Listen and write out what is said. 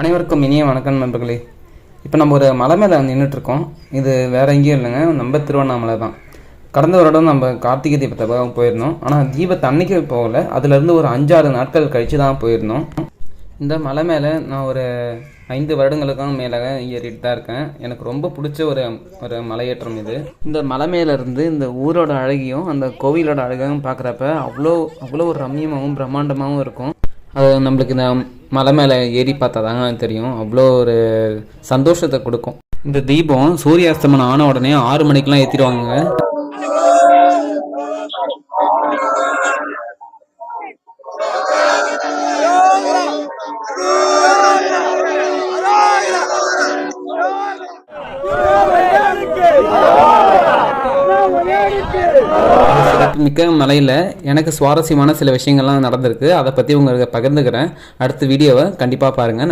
அனைவருக்கும் இனிய வணக்கம் நண்பர்களே. இப்போ நம்ம ஒரு மலை மேலே நின்றுட்டுருக்கோம். இது வேறு எங்கேயும் இல்லைங்க, நம்ம திருவண்ணாமலை தான். கடந்த வருடம் நம்ம கார்த்திகை தீபத்துக்காக போயிருந்தோம். ஆனால் தீபத்தை அன்னைக்கு போகலை, அதுலேருந்து ஒரு 5-6 நாட்கள் கழித்து தான் போயிருந்தோம். இந்த மலை மேலே நான் ஒரு 5 வருடங்களுக்காக மேலே ஏறிட்டு தான் இருக்கேன். எனக்கு ரொம்ப பிடிச்ச ஒரு மலையேற்றம் இது. இந்த மலை மேலேருந்து இந்த ஊரோட அழகியும் அந்த கோவிலோட அழகையும் பார்க்குறப்ப அவ்வளோ ஒரு ரம்மியமாகவும் பிரம்மாண்டமாகவும் இருக்கும். அது நம்மளுக்கு இந்த மலை மேலே ஏறி பார்த்தா தாங்க தெரியும், அவ்வளோ ஒரு சந்தோஷத்தை கொடுக்கும். இந்த தீபம் சூரியாஸ்தமனம் ஆன உடனே 6 மணிக்கெலாம் ஏற்றிடுவாங்க. மிக்க மலையில் எனக்கு சுவாரஸ்யமான சில விஷயங்கள்லாம் நடந்திருக்கு. அதை பற்றி உங்களுக்கு பகிர்ந்துக்கிறேன். அடுத்த வீடியோவை கண்டிப்பாக பாருங்கள்.